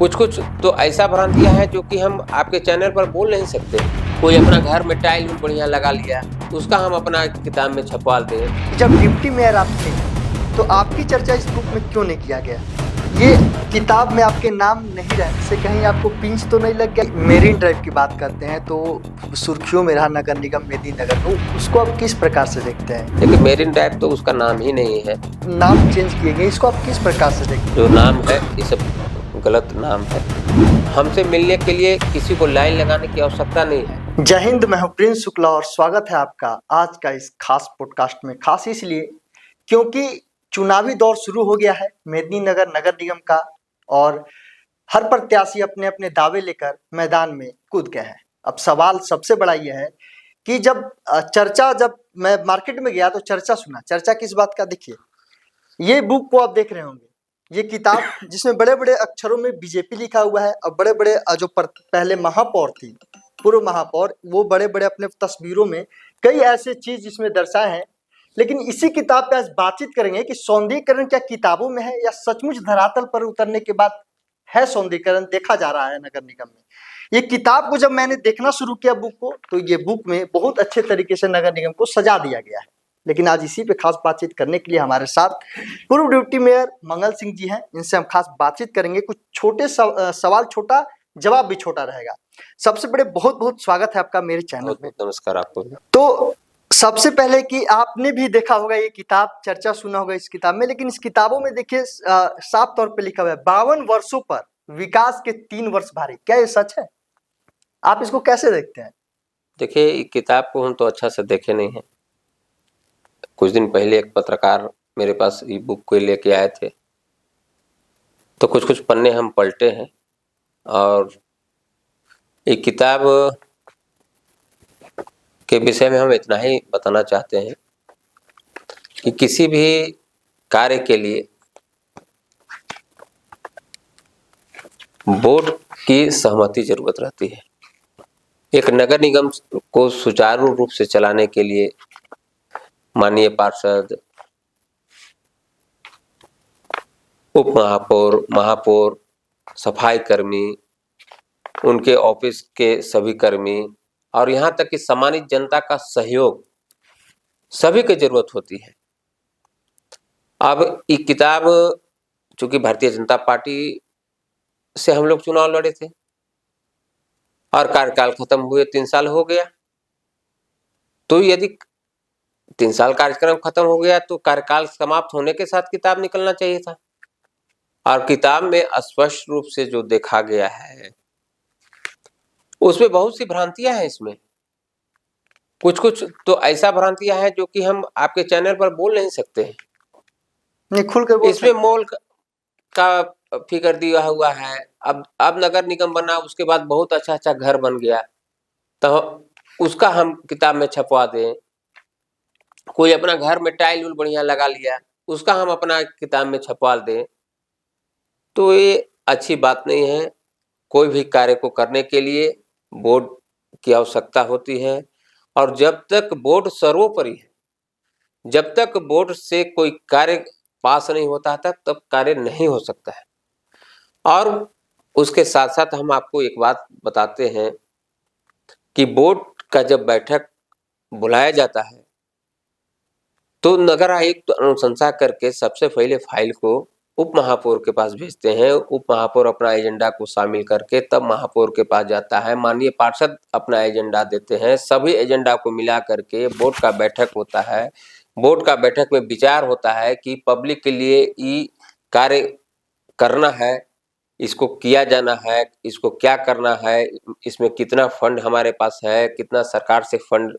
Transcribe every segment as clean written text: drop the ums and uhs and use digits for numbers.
कुछ कुछ तो ऐसा भ्रांतियां हैं जो कि हम आपके चैनल पर बोल नहीं सकते। कोई अपना घर में टाइल बढ़िया लगा लिया, उसका हम अपना किताब में छपवा दें। जब डिप्टी मेयर आप थे तो आपकी चर्चा इस बुक में क्यों नहीं किया गया? ये किताब में आपके नाम नहीं रहने से कहीं आपको पिंच तो नहीं लग गया? मेरीन ड्राइव की बात करते हैं तो सुर्खियों में रहा नगर निगम मेदिनीनगर, तो उसको आप किस प्रकार से देखते हैं? देखिए, मेरीन ड्राइव तो उसका नाम ही नहीं है, नाम चेंज किए गए, इसको आप किस प्रकार से देखते हैं? जो नाम है ये सब गलत नाम है। हमसे मिलने के लिए किसी को लाइन लगाने की आवश्यकता नहीं है। जय हिंद, मैं हूं प्रिंस शुक्ला और स्वागत है आपका आज का इस खास पॉडकास्ट में। खास इसलिए क्योंकि चुनावी दौर शुरू हो गया है मेदिनीनगर नगर निगम का, और हर प्रत्याशी अपने अपने दावे लेकर मैदान में कूद गए हैं। अब सवाल सबसे बड़ा यह है कि जब मैं मार्केट में गया तो चर्चा किस बात का? देखिए, ये बुक को आप देख रहे होंगे, ये किताब जिसमें बड़े बड़े अक्षरों में बीजेपी लिखा हुआ है, और बड़े बड़े जो पहले महापौर थी, पूर्व महापौर, वो बड़े बड़े अपने तस्वीरों में कई ऐसे चीज जिसमें दर्शाए हैं। लेकिन इसी किताब पे आज बातचीत करेंगे कि सौंदर्यीकरण क्या किताबों में है या सचमुच धरातल पर उतरने के बाद है सौंदर्यीकरण देखा जा रहा है नगर निगम में। ये किताब को जब मैंने देखना शुरू किया बुक को, तो ये बुक में बहुत अच्छे तरीके से नगर निगम को सजा दिया गया है। लेकिन आज इसी पे खास बातचीत करने के लिए हमारे साथ पूर्व डिप्टी मेयर मंगल सिंह जी हैं। इनसे हम खास बातचीत करेंगे। कुछ छोटे सवाल छोटा, जवाब भी छोटा रहेगा। सबसे बड़े बहुत बहुत स्वागत है आपका मेरे चैनल में। नमस्कार आपको। तो सबसे पहले कि आपने भी देखा होगा ये किताब, चर्चा सुना होगा इस किताब में, लेकिन इस किताबों में देखिए साफ तौर पे लिखा हुआ है 52 वर्षों पर विकास के 3 वर्ष भारी। क्या ये सच है? आप इसको कैसे देखते हैं? देखिए, किताब को हम तो अच्छा से देखे नहीं हैं। कुछ दिन पहले एक पत्रकार मेरे पास ई बुक को लेके आए थे, तो कुछ कुछ पन्ने हम पलटे हैं, और ये किताब के विषय में हम इतना ही बताना चाहते हैं कि किसी भी कार्य के लिए बोर्ड की सहमति जरूरत रहती है। एक नगर निगम को सुचारू रूप से चलाने के लिए माननीय पार्षद, उप महापौर, महापौर, सफाई कर्मी, उनके ऑफिस के सभी कर्मी और यहाँ तक कि सम्मानित जनता का सहयोग सभी की जरूरत होती है। अब ये किताब, चूंकि भारतीय जनता पार्टी से हम लोग चुनाव लड़े थे और कार्यकाल खत्म हुए 3 साल हो गया, तो यदि 3 साल कार्यक्रम खत्म हो गया तो कार्यकाल समाप्त होने के साथ किताब निकलना चाहिए था। और किताब में स्पष्ट रूप से जो देखा गया है उसमें बहुत सी भ्रांतियां हैं। इसमें कुछ कुछ तो ऐसा भ्रांतियां हैं जो कि हम आपके चैनल पर बोल नहीं सकते हैं। नहीं, खुल कर बोल इसमें सकते हैं। मॉल का फिगर दिया हुआ है। अब नगर निगम बना, उसके बाद बहुत अच्छा अच्छा घर बन गया, तो उसका हम किताब में छपवा दें। कोई अपना घर में टाइल बढ़िया लगा लिया, उसका हम अपना किताब में छपवा दें, तो ये अच्छी बात नहीं है। कोई भी कार्य को करने के लिए बोर्ड की आवश्यकता होती है, और जब तक बोर्ड सर्वोपरि है, जब तक बोर्ड से कोई कार्य पास नहीं होता तक तब कार्य नहीं हो सकता है। और उसके साथ साथ हम आपको एक बात बताते हैं कि बोर्ड का जब बैठक बुलाया जाता है तो नगर आयुक्त अनुशंसा करके सबसे पहले फाइल को उप महापौर के पास भेजते हैं। उप महापौर अपना एजेंडा को शामिल करके तब महापौर के पास जाता है। माननीय पार्षद अपना एजेंडा देते हैं। सभी एजेंडा को मिला करके बोर्ड का बैठक होता है। बोर्ड का बैठक में विचार होता है कि पब्लिक के लिए ये कार्य करना है, इसको किया जाना है, इसको क्या करना है, इसमें कितना फंड हमारे पास है, कितना सरकार से फंड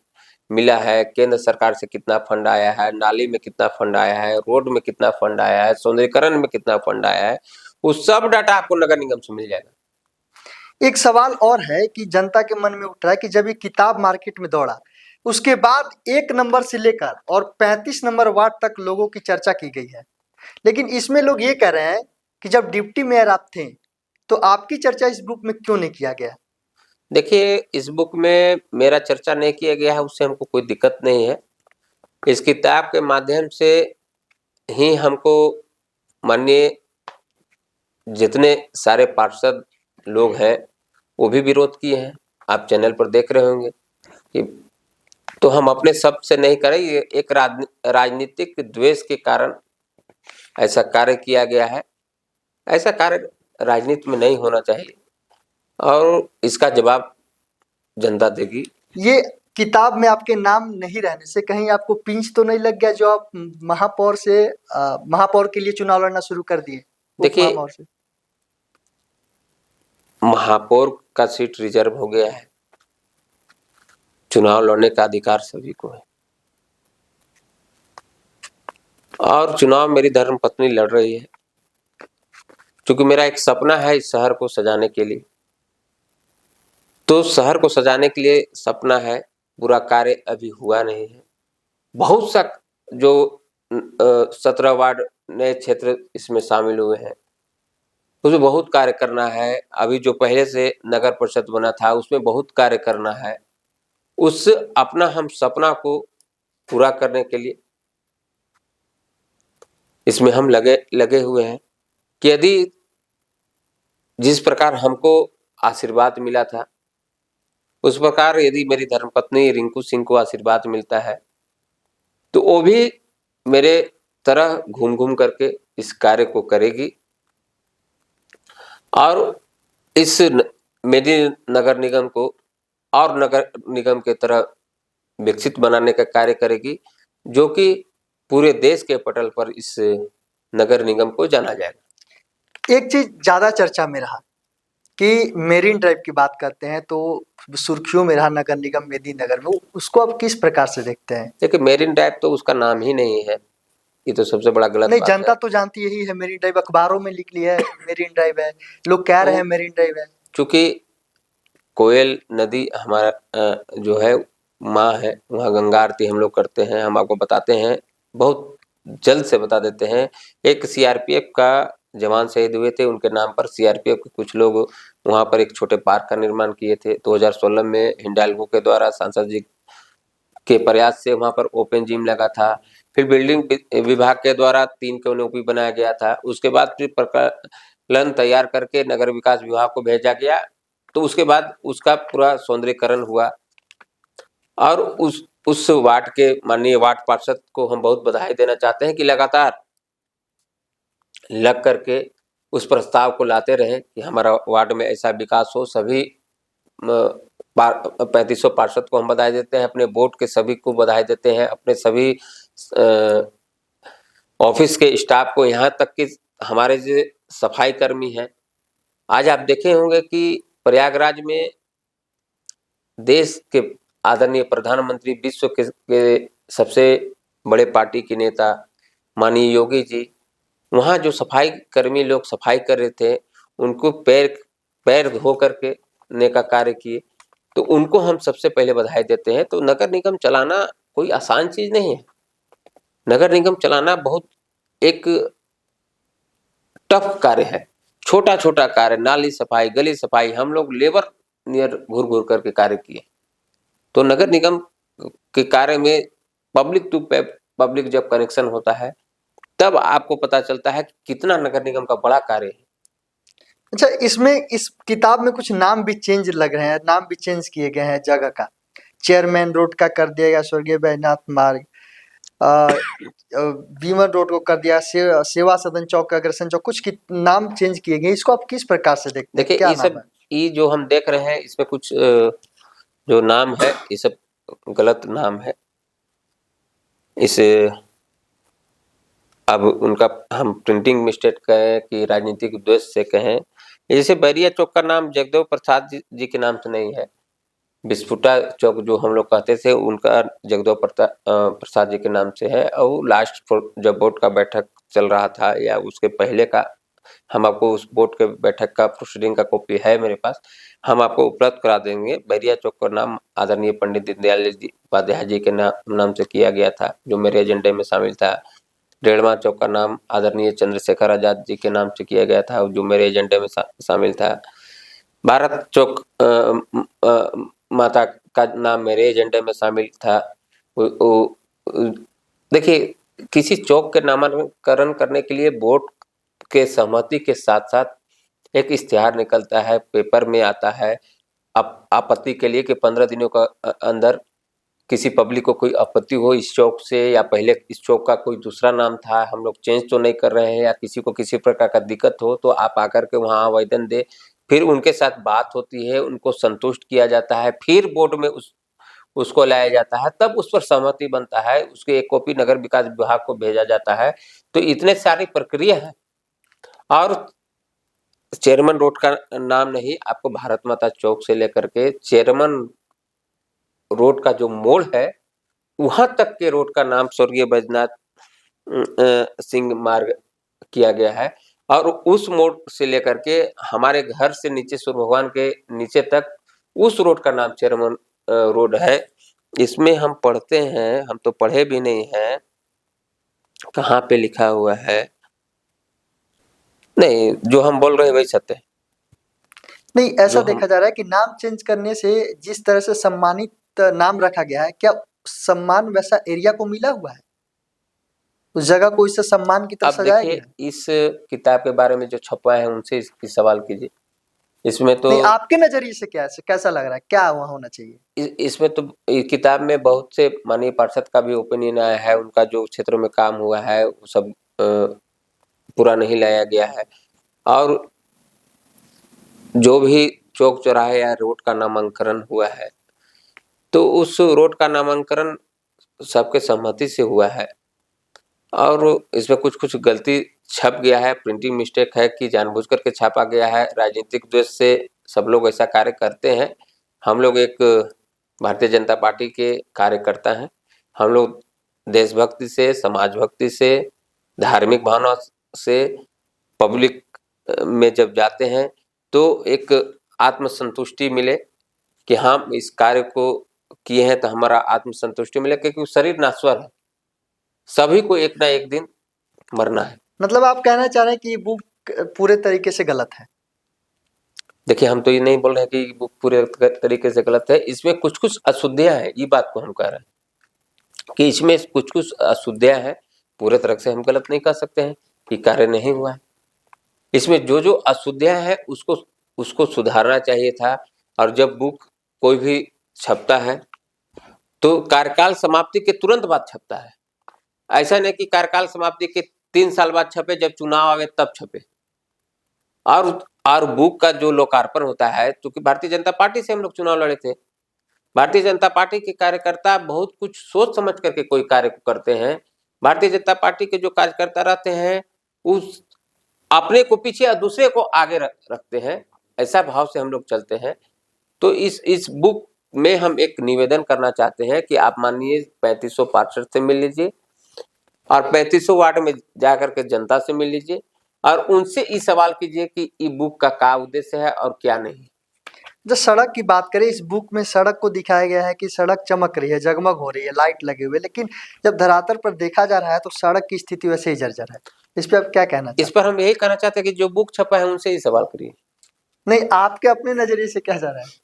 मिला है, केंद्र सरकार से कितना फंड आया है, नाली में कितना फंड आया है, रोड में कितना फंड आया है, सौंदर्यीकरण में कितना फंड आया है, वो सब डाटा आपको नगर निगम से मिल जाएगा। एक सवाल और है कि जनता के मन में उठ रहा है कि जब ये किताब मार्केट में दौड़ा, उसके बाद 1 नंबर से लेकर और 35 नंबर वार्ड तक लोगों की चर्चा की गई है। लेकिन इसमें लोग ये कह रहे हैं कि जब डिप्टी मेयर आप थे तो आपकी चर्चा इस बुक में क्यों नहीं किया गया? देखिए, इस बुक में मेरा चर्चा नहीं किया गया है, उससे हमको कोई दिक्कत नहीं है। इस किताब के माध्यम से ही हमको माननीय जितने सारे पार्षद लोग हैं वो भी विरोध किए हैं, आप चैनल पर देख रहे होंगे कि तो हम अपने सब से नहीं करें, ये एक राजनीतिक द्वेष के कारण ऐसा कार्य किया गया है। ऐसा कार्य राजनीति में नहीं होना चाहिए और इसका जवाब जनता देगी। ये किताब में आपके नाम नहीं रहने से कहीं आपको पिंच तो नहीं लग गया जो आप महापौर से महापौर के लिए चुनाव लड़ना शुरू कर दिए? देखिए, महापौर से महापौर का सीट रिजर्व हो गया है, चुनाव लड़ने का अधिकार सभी को है और चुनाव मेरी धर्मपत्नी लड़ रही है, क्योंकि मेरा एक सपना है इस शहर को सजाने के लिए। तो शहर को सजाने के लिए सपना है, पूरा कार्य अभी हुआ नहीं है। बहुत सा जो 17 वार्ड नए क्षेत्र इसमें शामिल हुए हैं, उसमें बहुत कार्य करना है। अभी जो पहले से नगर परिषद बना था उसमें बहुत कार्य करना है। उस अपना हम सपना को पूरा करने के लिए इसमें हम लगे हुए हैं कि यदि जिस प्रकार हमको आशीर्वाद मिला था उस प्रकार यदि मेरी धर्मपत्नी रिंकू सिंह को आशीर्वाद मिलता है तो वो भी मेरे तरह घूम घूम करके इस कार्य को करेगी और इस मेरी नगर निगम को और नगर निगम के तरह विकसित बनाने का कार्य करेगी, जो कि पूरे देश के पटल पर इस नगर निगम को जाना जाएगा। एक चीज ज्यादा चर्चा में रहा कि मेरीन ड्राइव की बात करते हैं तो सुर्खियों में रहा नगर निगम मेदिनीनगर में, उसको आप किस प्रकार से देखते हैं? देखिए, मेरीन ड्राइव तो उसका नाम ही नहीं है, ये तो सबसे बड़ा गलत नहीं, बात जनता है। तो जानती यही है, मेरीन ड्राइव अखबारों में लिख ली है मेरीन ड्राइव है, लोग कह रहे हैं मेरीन ड्राइव है। चूंकि कोयल नदी हमारा जो है माँ है, वहाँ गंगा आरती हम लोग करते हैं, हम आपको बताते हैं, बहुत जल्द से बता देते हैं। एक सीआरपीएफ का जवान शहीद हुए थे, उनके नाम पर सीआरपीएफ के कुछ लोग वहाँ पर एक छोटे पार्क का निर्माण किए थे। 2016 में हिंडाल्गो के द्वारा सांसद जी के प्रयास से वहाँ पर ओपन जिम लगा था। फिर बिल्डिंग विभाग के द्वारा 3 कॉलोनी बनाया गया था। उसके बाद फिर प्रकलन तैयार करके नगर विकास विभाग को भेजा गया, तो उसके बाद उसका पूरा सौंदर्यीकरण हुआ और उस वार्ड के माननीय वार्ड पार्षद को हम बहुत बधाई देना चाहते हैं कि लगातार लग करके उस प्रस्ताव को लाते रहे कि हमारा वार्ड में ऐसा विकास हो। सभी 3500 पार्षद को हम बधाई देते हैं, अपने बोर्ड के सभी को बधाई देते हैं, अपने सभी ऑफिस के स्टाफ को, यहाँ तक कि हमारे जो सफाई कर्मी हैं। आज आप देखे होंगे कि प्रयागराज में देश के आदरणीय प्रधानमंत्री, विश्व के सबसे बड़े पार्टी के नेता माननीय योगी जी, वहाँ जो सफाई कर्मी लोग सफाई कर रहे थे उनको पैर धो करके ने का कार्य किए, तो उनको हम सबसे पहले बधाई देते हैं। तो नगर निगम चलाना कोई आसान चीज नहीं है। नगर निगम चलाना बहुत एक टफ कार्य है, छोटा छोटा कार्य, नाली सफाई, गली सफाई, हम लोग लेबर नियर घूर घूर करके कार्य किए। तो नगर निगम के कार्य में पब्लिक टू पब्लिक जब कनेक्शन होता है तब आपको पता चलता है कि कितना नगर निगम का बड़ा कार्य है। अच्छा, इसमें इस किताब में कुछ नाम भी चेंज लग रहे हैं, नाम भी चेंज किए गए हैं जगह का। चेयरमैन रोड का कर दिया गया स्वर्गीय बैजनाथ मार्ग, बीमर रोड को कर दिया सेवा सदन चौक, अग्रसेन चौक, कुछ नाम चेंज किए गए। इसको आप किस प्रकार से देखते हैं? देखिए, ये सब ये जो हम देख रहे हैं इसमें कुछ जो नाम है ये सब गलत नाम है। इसे अब उनका हम प्रिंटिंग मिस्टेक कहें कि राजनीतिक उद्देश्य से कहें, जैसे बैरिया चौक का नाम जगदेव प्रसाद जी के नाम से नहीं है, बिस्फुटा चौक जो हम लोग कहते थे उनका जगदेव प्रसाद जी के नाम से है। और लास्ट जब बोर्ड का बैठक चल रहा था या उसके पहले का, हम आपको उस बोर्ड के बैठक का प्रोसीडिंग का कॉपी है मेरे पास, हम आपको उपलब्ध करा देंगे। बैरिया चौक का नाम आदरणीय पंडित दीनदयाल उपाध्याय जी के नाम से किया गया था, जो मेरे एजेंडे में शामिल था। डेढ़वा चौक का नाम आदरणीय चंद्रशेखर आजाद जी के नाम से किया गया था, जो मेरे एजेंडे में शामिल था। भारत चौक माता का नाम मेरे एजेंडे में शामिल था। देखिए, किसी चौक के नामकरण करने के लिए बोर्ड के सहमति के साथ साथ एक इश्तिहार निकलता है, पेपर में आता है आपत्ति के लिए कि 15 दिनों का अंदर किसी पब्लिक को कोई आपत्ति हो इस चौक से, या पहले इस चौक का कोई दूसरा नाम था, हम लोग चेंज तो नहीं कर रहे हैं, या किसी को किसी प्रकार का दिक्कत हो तो आप आकर के वहाँ आवेदन दे। फिर उनके साथ बात होती है, उनको संतुष्ट किया जाता है, फिर बोर्ड में उसको लाया जाता है, तब उस पर सहमति बनता है, उसकी एक कॉपी नगर विकास विभाग को भेजा जाता है। तो इतने सारी प्रक्रिया है। और चेयरमैन रोड का नाम नहीं, आपको भारत माता चौक से लेकर के चेयरमैन रोड का जो मोड़ है वहां तक के रोड का नाम स्वर्गीय बैजनाथ सिंह मार्ग किया गया है। और उस मोड़ से लेकर के हमारे घर से नीचे सूर्य भगवान के नीचे तक उस रोड का नाम चेयरमैन रोड है। इसमें हम पढ़ते हैं, हम तो पढ़े भी नहीं हैं, कहाँ पे लिखा हुआ है? नहीं, जो हम बोल रहे हैं वही सत्य है। नहीं, ऐसा जो हम देखा जा रहा है कि नाम चेंज करने से जिस तरह से सम्मानित नाम रखा गया है, क्या सम्मान वैसा एरिया को मिला हुआ है? उस जगह को इससे सम्मान की तरफ अब सजाया देखिए, गया है? इस किताब के बारे में जो छपवाए हैं उनसे इसकी सवाल कीजिए। इसमें तो नहीं, आपके नजरिए से कैसा लग रहा है, क्या वहाँ होना चाहिए? इसमें तो इस किताब में बहुत से माननीय पार्षद का भी ओपिनियन आया है, उनका जो क्षेत्रों में काम हुआ है वो सब पूरा नहीं लाया गया है। और जो भी चौक चौराहे या रोड का नामांकन हुआ है तो उस रोड का नामांकन सबके सहमति से हुआ है। और इसमें कुछ कुछ गलती छप गया है, प्रिंटिंग मिस्टेक है कि जानबूझ करके छापा गया है, राजनीतिक द्वेष से सब लोग ऐसा कार्य करते हैं। हम लोग एक भारतीय जनता पार्टी के कार्यकर्ता हैं, हम लोग देशभक्ति से, समाज भक्ति से, धार्मिक भावना से पब्लिक में जब जाते हैं तो एक आत्मसंतुष्टि मिले कि हम इस कार्य को किए हैं, तो हमारा आत्मसंतुष्टि मिले, क्योंकि शरीर नश्वर है, सभी को एक ना एक दिन मरना है। मतलब आप कहना चाह रहे हैं कि ये बुक पूरे तरीके से गलत है? देखिए, हम तो ये नहीं बोल रहे हैं कि बुक पूरे तरीके से गलत है, इसमें कुछ कुछ अशुद्धियां हैं, ये बात को हम कह रहे हैं कि इसमें कुछ कुछ अशुद्धियां हैं, पूरे तरह से हम गलत नहीं कह सकते हैं कि कार्य नहीं हुआ है। इसमें जो जो अशुद्धियां हैं उसको सुधारना चाहिए था। और जब बुक कोई भी छपता है तो कार्यकाल समाप्ति के तुरंत बाद छपता है, ऐसा नहीं कि कार्यकाल समाप्ति के 3 साल बाद छपे, जब चुनाव आवे तब छपे। और बुक का जो लोकार्पण होता है, क्योंकि भारतीय जनता पार्टी से हम लोग चुनाव लड़े थे, भारतीय जनता पार्टी के कार्यकर्ता बहुत कुछ सोच समझ करके कोई कार्य को करते हैं। भारतीय जनता पार्टी के जो कार्यकर्ता रहते हैं उस अपने को पीछे और दूसरे को आगे रखते हैं, ऐसा भाव से हम लोग चलते हैं। तो इस बुक में हम एक निवेदन करना चाहते हैं कि आप माननीय 3500 पार्षद से मिल लीजिए और 3500 वार्ड में जाकर के जनता से मिल लीजिए और उनसे ये सवाल कीजिए कि ई बुक का क्या उद्देश्य है और क्या नहीं। जब सड़क की बात करें, इस बुक में सड़क को दिखाया गया है कि सड़क चमक रही है, जगमग हो रही है, लाइट लगे हुए, लेकिन जब धरातल पर देखा जा रहा है तो सड़क की स्थिति वैसे ही जर्जर है। इस पे आप क्या कहना चाहते हैं? इस पर हम यही कहना चाहते हैं कि जो बुक छपा है उनसे ही सवाल करिए। नहीं, आपके अपने नजरिए से क्या जा रहा है?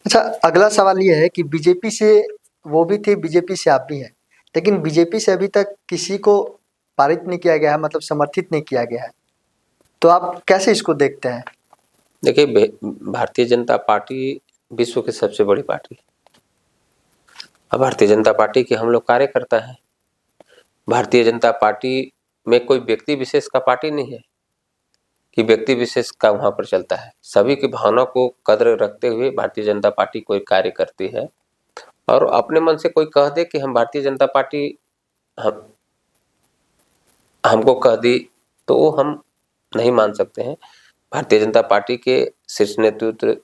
अच्छा, अगला सवाल ये है कि बीजेपी से वो भी थे, बीजेपी से आप भी हैं, लेकिन बीजेपी से अभी तक किसी को पारित नहीं किया गया है, मतलब समर्थित नहीं किया गया है, तो आप कैसे इसको देखते हैं? देखिए, भारतीय जनता पार्टी विश्व की सबसे बड़ी पार्टी है। अब भारतीय जनता पार्टी के हम लोग कार्यकर्ता हैं। भारतीय जनता पार्टी में कोई व्यक्ति विशेष का पार्टी नहीं है कि व्यक्ति विशेष का वहां पर चलता है। सभी की भावना को कद्र रखते हुए भारतीय जनता पार्टी कोई कार्य करती है। और अपने मन से कोई कह दे कि हम भारतीय जनता पार्टी हमको कह दी तो वो हम नहीं मान सकते हैं। भारतीय जनता पार्टी के शीर्ष नेतृत्व,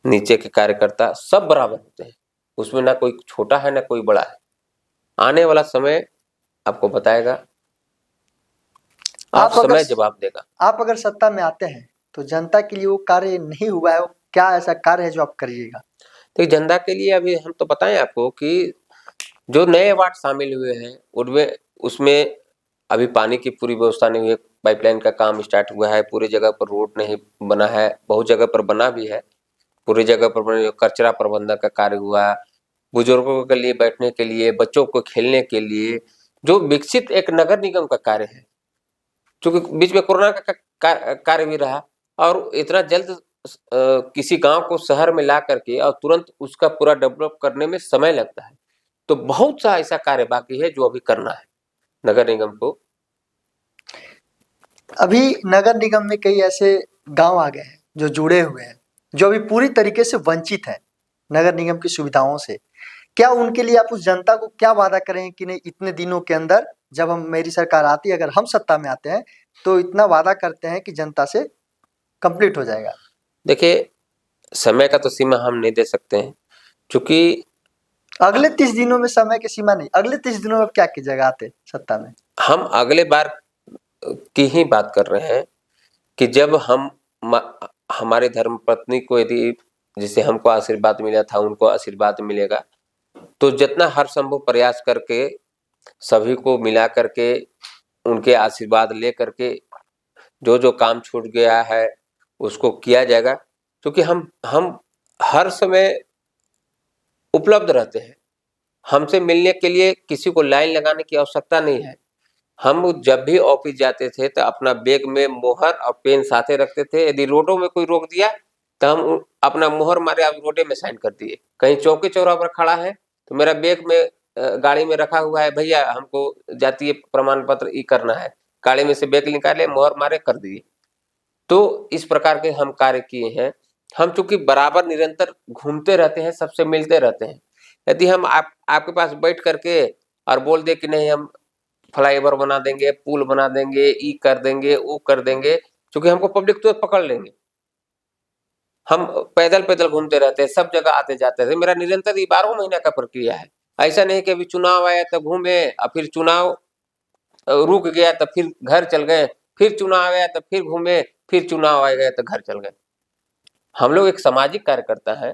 नीचे के कार्यकर्ता सब बराबर होते हैं, उसमें ना कोई छोटा है ना कोई बड़ा है। आने वाला समय आपको बताएगा, आप समय जवाब देगा। आप अगर सत्ता में आते हैं तो जनता के लिए वो कार्य नहीं हुआ है, वो क्या ऐसा कार्य है जो आप करिएगा? तो जनता के लिए अभी हम तो बताएं आपको कि जो नए वार्ड शामिल हुए हैं उनमें उसमें अभी पानी की पूरी व्यवस्था नहीं हुई है। पाइपलाइन का काम स्टार्ट हुआ है, पूरी जगह पर रोड नहीं बना है, बहुत जगह पर बना भी है, पूरी जगह पर कचरा प्रबंधन का कार्य हुआ, बुजुर्गों के लिए बैठने के लिए, बच्चों को खेलने के लिए जो विकसित एक नगर निगम का कार्य है चूंकि बीच में कोरोना का कार्य भी रहा और इतना जल्द किसी गांव को शहर में ला करके और तुरंत उसका पूरा डेवलप करने में समय लगता है। तो बहुत सा ऐसा कार्य बाकी है जो अभी करना है नगर निगम को। अभी नगर निगम में कई ऐसे गांव आ गए हैं जो जुड़े हुए हैं, जो अभी पूरी तरीके से वंचित हैं नगर निगम की सुविधाओं से। क्या उनके लिए आप उस जनता को क्या वादा करेंगे कि नहीं, इतने दिनों के अंदर जब हम मेरी सरकार आती है, अगर हम सत्ता में आते हैं तो इतना वादा करते हैं कि जनता से कंप्लीट हो जाएगा? देखिए, समय का तो सीमा हम नहीं दे सकते हैं, क्योंकि अगले 30 दिनों में समय की सीमा नहीं, अगले 30 दिनों में क्या कीजिएगा आते सत्ता में? हम अगले बार की ही बात कर रहे हैं कि जब हमारे धर्मपत्नी को यदि जिसे हमको आशीर्वाद मिला था उनको आशीर्वाद मिलेगा, तो जितना हर संभव प्रयास करके सभी को मिला करके उनके आशीर्वाद ले करके जो जो काम छूट गया है उसको किया जाएगा। क्योंकि हम हर समय उपलब्ध रहते हैं, हमसे मिलने के लिए किसी को लाइन लगाने की आवश्यकता नहीं है। हम जब भी ऑफिस जाते थे तो अपना बैग में मोहर और पेन साथे रखते थे। यदि रोडों में कोई रोक दिया तो हम अपना मोहर मारे आप रोडे में साइन कर दिए। कहीं चौकी चौराहे पर खड़ा है तो मेरा बैग में गाड़ी में रखा हुआ है, भैया हमको जातीय प्रमाण पत्र ई करना है, गाड़ी में से बैग निकाले मोहर मारे कर दिए। तो इस प्रकार के हम कार्य किए हैं। हम चूंकि बराबर निरंतर घूमते रहते हैं, सबसे मिलते रहते हैं। यदि हम आपके पास बैठ करके और बोल दे कि नहीं हम फ्लाईओवर बना देंगे, पुल बना देंगे, ई कर देंगे, वो कर देंगे, क्योंकि हमको पब्लिक तो पकड़ लेंगे। हम पैदल पैदल घूमते रहते हैं, सब जगह आते जाते थे। मेरा निरंतर 12 महीना का प्रक्रिया है। ऐसा नहीं कि अभी चुनाव आया तो घूमे और फिर चुनाव रुक गया तो फिर घर चल गए, फिर चुनाव आया तो फिर घूमे, फिर चुनाव आ गया तो घर चल गए। हम लोग एक सामाजिक कार्यकर्ता है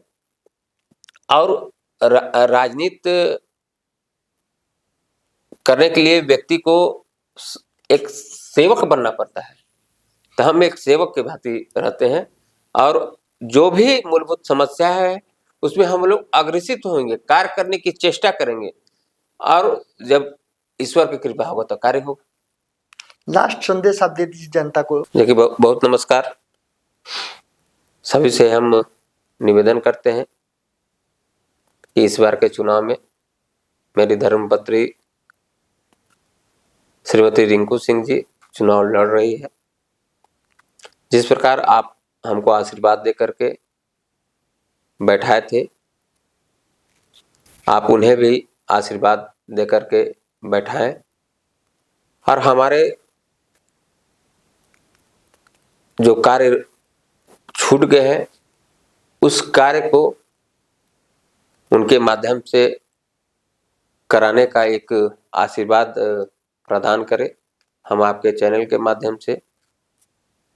और राजनीति करने के लिए व्यक्ति को एक सेवक बनना पड़ता है। तो हम एक सेवक के भांति रहते हैं और जो भी मूलभूत समस्या है उसमें हम लोग अग्रसित होंगे, कार्य करने की चेष्टा करेंगे और जब ईश्वर की कृपा होगा तो कार्य होगा। लास्ट संदेश आप दे दीजिए जनता को। देखिए, बहुत नमस्कार। सभी से हम निवेदन करते हैं कि इस बार के चुनाव में मेरी धर्मपत्नी श्रीमती रिंकू सिंह जी चुनाव लड़ रही है। जिस प्रकार आप हमको आशीर्वाद दे करके बैठाए थे, आप उन्हें भी आशीर्वाद दे करके बैठाएं और हमारे जो कार्य छूट गए हैं उस कार्य को उनके माध्यम से कराने का एक आशीर्वाद प्रदान करें। हम आपके चैनल के माध्यम से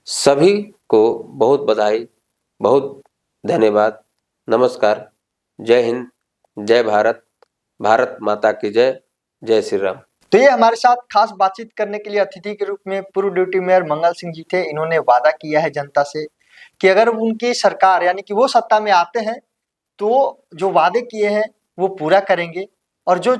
सभी को बहुत बधाई, बहुत धन्यवाद। नमस्कार। जय हिंद, जय भारत, भारत माता की जय, जय श्री राम। तो ये हमारे साथ खास बातचीत करने के लिए अतिथि के रूप में पूर्व डिप्टी मेयर मंगल सिंह जी थे। इन्होंने वादा किया है जनता से कि अगर उनकी सरकार यानी कि वो सत्ता में आते हैं तो जो वादे किए हैं वो पूरा करेंगे और जो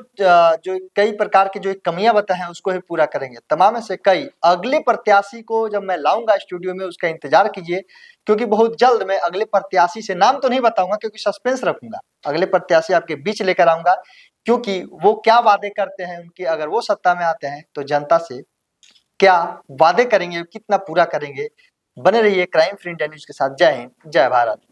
कई प्रकार की जो कमियां बताए हैं उसको ही पूरा करेंगे। तमाम से कई अगले प्रत्याशी को जब मैं लाऊंगा स्टूडियो में उसका इंतजार कीजिए, क्योंकि बहुत जल्द मैं अगले प्रत्याशी से नाम तो नहीं बताऊंगा क्योंकि सस्पेंस रखूंगा। अगले प्रत्याशी आपके बीच लेकर आऊंगा क्योंकि वो क्या वादे करते हैं उनके, अगर वो सत्ता में आते हैं तो जनता से क्या वादे करेंगे, कितना पूरा करेंगे। बने रहिए क्राइम फ्री इंडिया न्यूज के साथ। जय हिंद, जय भारत।